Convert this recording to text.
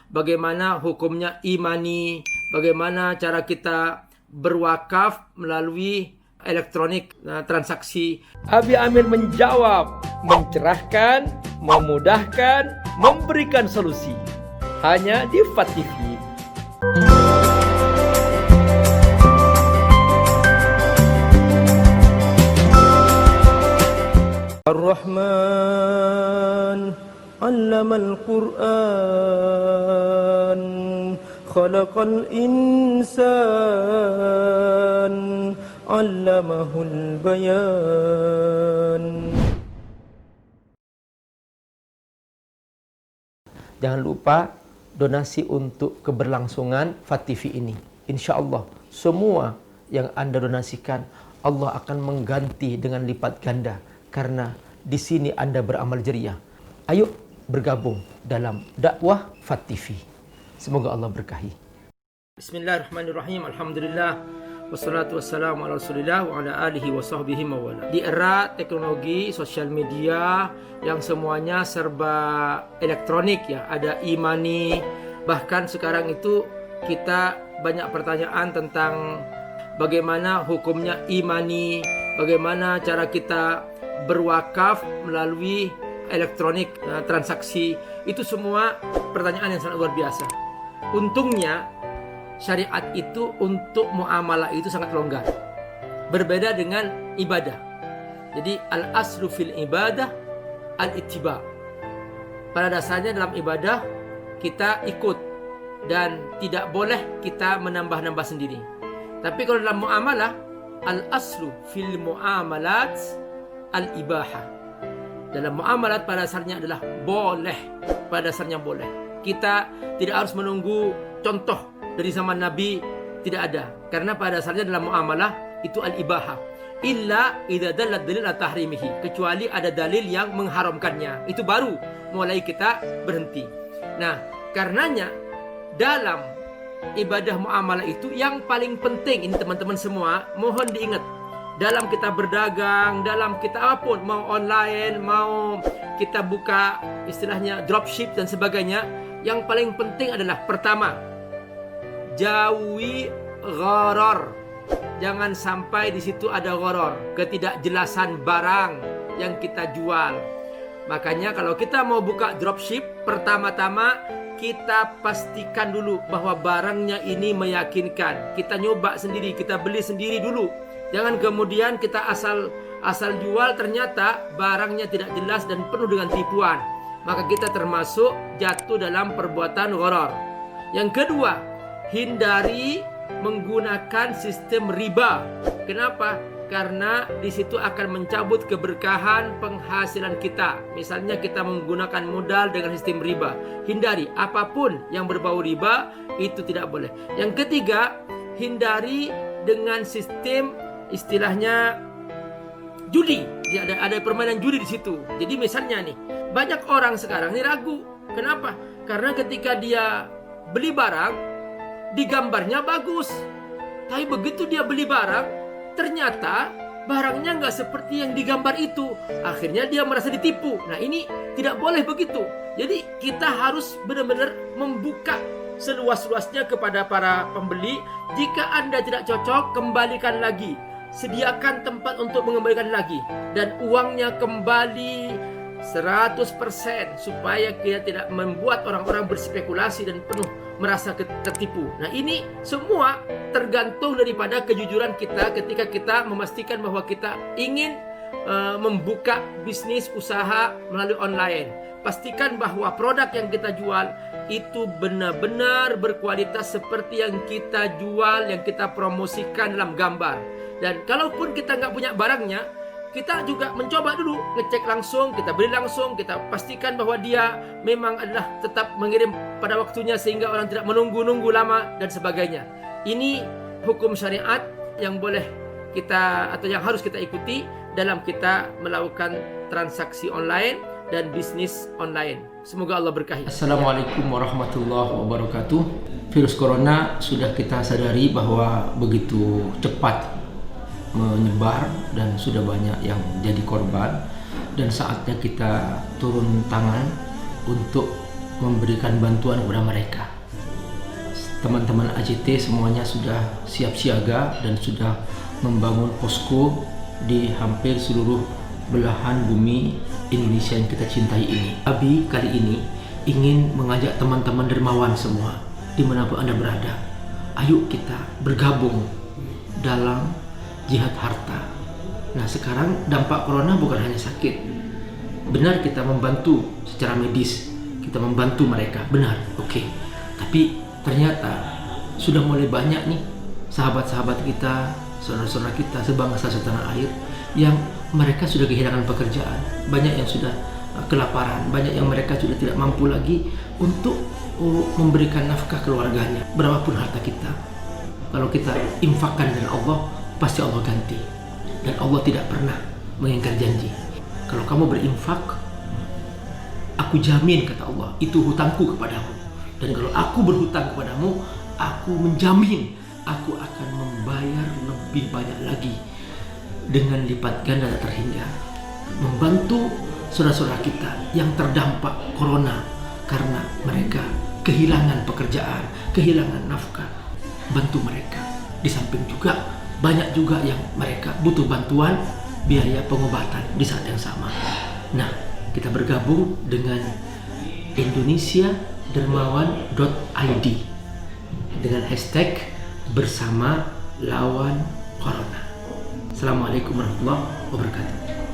bagaimana hukumnya imani, bagaimana cara kita berwakaf melalui elektronik transaksi. Abi Amir menjawab, mencerahkan, memudahkan, memberikan solusi. Hanya di FAT TV. Ar-Rahman 'allamal Qur'an khalaqal insan 'allamahul bayan. Jangan lupa donasi untuk keberlangsungan FAT TV ini. Insya Allah semua yang Anda donasikan Allah akan mengganti dengan lipat ganda. Karena di sini Anda beramal jariah. Ayo bergabung dalam dakwah FAT TV. Semoga Allah berkahi. Bismillahirrahmanirrahim. Alhamdulillah. Wassalatu wassalamu ala Rasulillah wa ala alihi wa sahbihi mawala. Di era teknologi sosial media yang semuanya serba elektronik ya, ada e-money. Bahkan sekarang itu kita banyak pertanyaan tentang bagaimana hukumnya e-money, bagaimana cara kita berwakaf melalui elektronik transaksi. Itu semua pertanyaan yang sangat luar biasa. Untungnya syariat itu untuk muamalah itu sangat longgar, berbeda dengan ibadah. Jadi al-aslu fil ibadah al-ittiba. Pada dasarnya dalam ibadah kita ikut dan tidak boleh kita menambah-nambah sendiri. Tapi kalau dalam muamalah, al-aslu fil muamalat al-ibahah. Dalam muamalat pada dasarnya adalah boleh. Pada dasarnya boleh. Kita tidak harus menunggu contoh dari zaman Nabi, tidak ada. Karena pada dasarnya dalam muamalah itu al-ibahah. Illa idza dallat dalil ala tahrimihi. Kecuali ada dalil yang mengharamkannya. Itu baru mulai kita berhenti. Nah, karenanya dalam ibadah muamalah itu yang paling penting, ini teman-teman semua mohon diingat, dalam kita berdagang, dalam kita apapun, mau online, mau kita buka istilahnya dropship dan sebagainya, yang paling penting adalah pertama, jauhi gharar. Jangan sampai di situ ada gharar, ketidakjelasan barang yang kita jual. Makanya kalau kita mau buka dropship, pertama-tama kita pastikan dulu bahwa barangnya ini meyakinkan. Kita nyoba sendiri, kita beli sendiri dulu. Jangan kemudian kita asal jual, ternyata barangnya tidak jelas dan penuh dengan tipuan. Maka kita termasuk jatuh dalam perbuatan gharar. Yang kedua, hindari menggunakan sistem riba. Kenapa? Karena di situ akan mencabut keberkahan penghasilan kita. Misalnya kita menggunakan modal dengan sistem riba. Hindari apapun yang berbau riba, itu tidak boleh. Yang ketiga, hindari dengan sistem istilahnya judi. Ada permainan judi di situ. Jadi misalnya nih, banyak orang sekarang ini ragu. Kenapa? Karena ketika dia beli barang, di gambarnya bagus. Tapi begitu dia beli barang, ternyata barangnya nggak seperti yang digambar itu. Akhirnya dia merasa ditipu. Nah, ini tidak boleh begitu. Jadi kita harus benar-benar membuka seluas-luasnya kepada para pembeli. Jika Anda tidak cocok, kembalikan lagi. Sediakan tempat untuk mengembalikan lagi. Dan uangnya kembali 100% supaya kita tidak membuat orang-orang berspekulasi dan penuh merasa tertipu. Nah, ini semua tergantung daripada kejujuran kita ketika kita memastikan bahwa kita ingin membuka bisnis usaha melalui online. Pastikan bahwa produk yang kita jual itu benar-benar berkualitas seperti yang kita jual, yang kita promosikan dalam gambar. Dan kalaupun kita nggak punya barangnya, kita juga mencoba dulu, ngecek langsung, kita beli langsung, kita pastikan bahwa dia memang adalah tetap mengirim pada waktunya sehingga orang tidak menunggu-nunggu lama dan sebagainya. Ini hukum syariat yang boleh kita atau yang harus kita ikuti dalam kita melakukan transaksi online dan bisnis online. Semoga Allah berkahi. Assalamualaikum warahmatullahi wabarakatuh. Virus corona sudah kita sadari bahwa begitu cepat menyebar dan sudah banyak yang jadi korban, dan saatnya kita turun tangan untuk memberikan bantuan kepada mereka. Teman-teman AJT semuanya sudah siap siaga dan sudah membangun posko di hampir seluruh belahan bumi Indonesia yang kita cintai ini. Abi kali ini ingin mengajak teman-teman dermawan semua dimanapun Anda berada. Ayo kita bergabung dalam jihad harta. Nah, sekarang dampak corona bukan hanya sakit. Benar kita membantu secara medis, kita membantu mereka, benar, oke. Tapi ternyata sudah mulai banyak nih sahabat-sahabat kita, saudara-saudara kita sebangsa setanah air yang mereka sudah kehilangan pekerjaan, banyak yang sudah kelaparan, banyak yang mereka sudah tidak mampu lagi untuk memberikan nafkah keluarganya. Berapapun harta kita, kalau kita infakkan dengan Allah, pasti Allah ganti. Dan Allah tidak pernah mengingkar janji. Kalau kamu berinfak, aku jamin, kata Allah, itu hutangku kepadamu. Dan kalau aku berhutang kepadamu, aku menjamin aku akan membayar lebih banyak lagi dengan lipat ganda tak terhingga. Membantu saudara-saudara kita yang terdampak corona karena mereka kehilangan pekerjaan, kehilangan nafkah. Bantu mereka. Di samping juga banyak juga yang mereka butuh bantuan biaya pengobatan di saat yang sama. Nah, kita bergabung dengan indonesiadermawan.id dengan hashtag bersama lawan corona. Assalamualaikum warahmatullahi wabarakatuh.